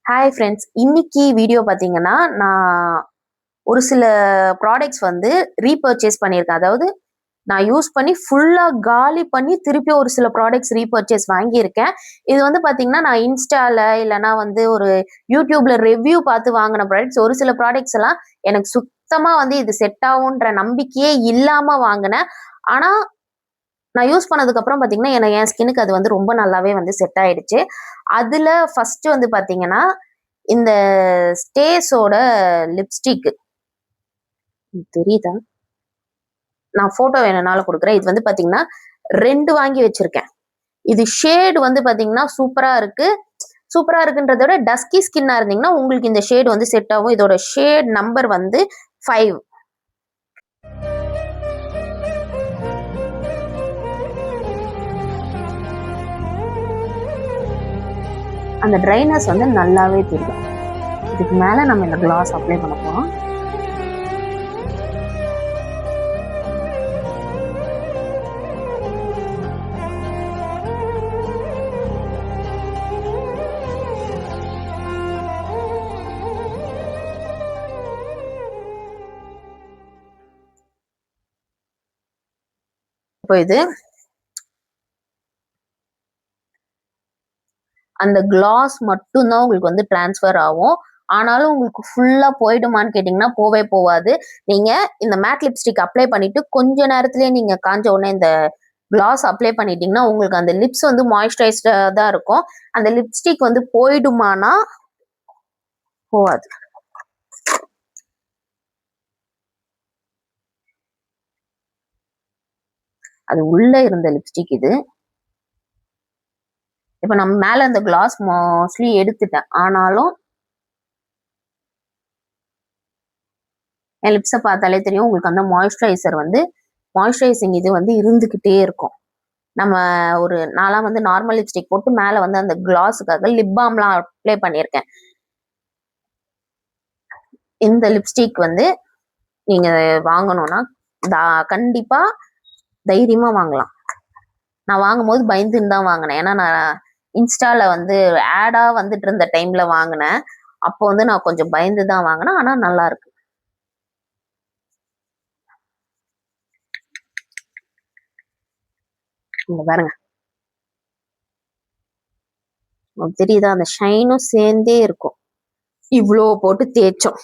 Hi friends, இன்னைக்கு video பார்த்தீங்கன்னா, நான் ஒரு சில ப்ராடக்ட்ஸ் வந்து ரீபர்ச்சேஸ் பண்ணியிருக்கேன். அதாவது நான் யூஸ் பண்ணி ஃபுல்லா காலி பண்ணி திருப்பி ஒரு சில ப்ராடக்ட்ஸ் ரீபர்ச்சேஸ் வாங்கியிருக்கேன். இது வந்து பார்த்தீங்கன்னா, நான் இன்ஸ்டால இல்லன்னா வந்து ஒரு யூடியூப்ல ரிவ்யூ பார்த்து வாங்குன ப்ராடக்ட்ஸ். ஒரு சில ப்ராடக்ட்ஸ் எல்லாம் எனக்கு சுத்தமா வந்து இது செட் ஆகுன்ற நம்பிக்கையே இல்லாம வாங்குனேன். ஆனா, நான் யூஸ் பண்ணதுக்கப்புறம் பார்த்தீங்கன்னா, என் ஸ்கின்னுக்கு அது வந்து ரொம்ப நல்லாவே வந்து செட் ஆயிடுச்சு. அதுல ஃபர்ஸ்ட் வந்து பார்த்தீங்கன்னா, இந்த ஸ்டேஸோட லிப்ஸ்டிக் தெரியுதா? நான் ஃபோட்டோ வேணும்னாலும் குடுக்குறேன். இது வந்து பார்த்தீங்கன்னா, 2 வாங்கி வச்சிருக்கேன். இது ஷேட் வந்து பார்த்தீங்கன்னா, சூப்பரா இருக்கு. சூப்பரா இருக்குன்றத விட டஸ்கி ஸ்கின்னா இருந்தீங்கன்னா, உங்களுக்கு இந்த ஷேட் வந்து செட் ஆகும். இதோட ஷேட் நம்பர் வந்து 5. அந்த ட்ரைனஸ் வந்து நல்லாவே தெரியும். இதுக்கு மேல நம்ம இந்த கிளாஸ் அப்ளை பண்ண போறோம். இப்போ இது அந்த கிளாஸ் மட்டும் தான் உங்களுக்கு வந்து ட்ரான்ஸ்ஃபர் ஆகும். ஆனாலும் உங்களுக்கு ஃபுல்லா போயிடுமான்னு கேட்டீங்கன்னா, போவே போவாது. நீங்க இந்த மேட் லிப்ஸ்டிக் அப்ளை பண்ணிட்டு கொஞ்ச நேரத்திலேயே நீங்க காஞ்ச உடனே இந்த கிளாஸ் அப்ளை பண்ணிட்டீங்கன்னா, உங்களுக்கு அந்த லிப்ஸ் வந்து மாய்ஸ்சரைஸ்டா தான் இருக்கும். அந்த லிப்ஸ்டிக் வந்து போயிடுமானா, போவாது. அது உள்ள இருந்த லிப்ஸ்டிக் இது. இப்ப நம்ம மேல அந்த கிளாஸ் மோஸ்ட்லி எடுத்துட்டேன். ஆனாலும் என் லிப்ஸ பார்த்தாலே தெரியும். உங்களுக்கு அந்த மாய்ஸ்சரைசர் வந்து மாய்ஸ்சரைசிங் இது வந்து இருந்துகிட்டே இருக்கும். நம்ம நான்லாம் வந்து நார்மல் லிப்ஸ்டிக் போட்டு மேல வந்து அந்த கிளாஸுக்காக லிப் பாம்லாம் அப்ளை பண்ணியிருக்கேன். இந்த லிப்ஸ்டிக் வந்து நீங்க வாங்கணும்னா, கண்டிப்பா தைரியமா வாங்கலாம். நான் வாங்கும்போது பயந்துன்னு தான் வாங்குனேன். ஏன்னா, நான் இன்ஸ்டால வந்து ஆடா வந்துட்டு இருந்த டைம்ல வாங்குனேன். அப்போ வந்து நான் கொஞ்சம் பயந்து தான் வாங்குனேன். ஆனா நல்லா இருக்கு. இங்க பாருங்க. உங்களுக்கு தெரியுதா? அந்த ஷைனும் சேர்ந்தே இருக்கும். இவ்ளோ போட்டு தேய்ச்சோம்.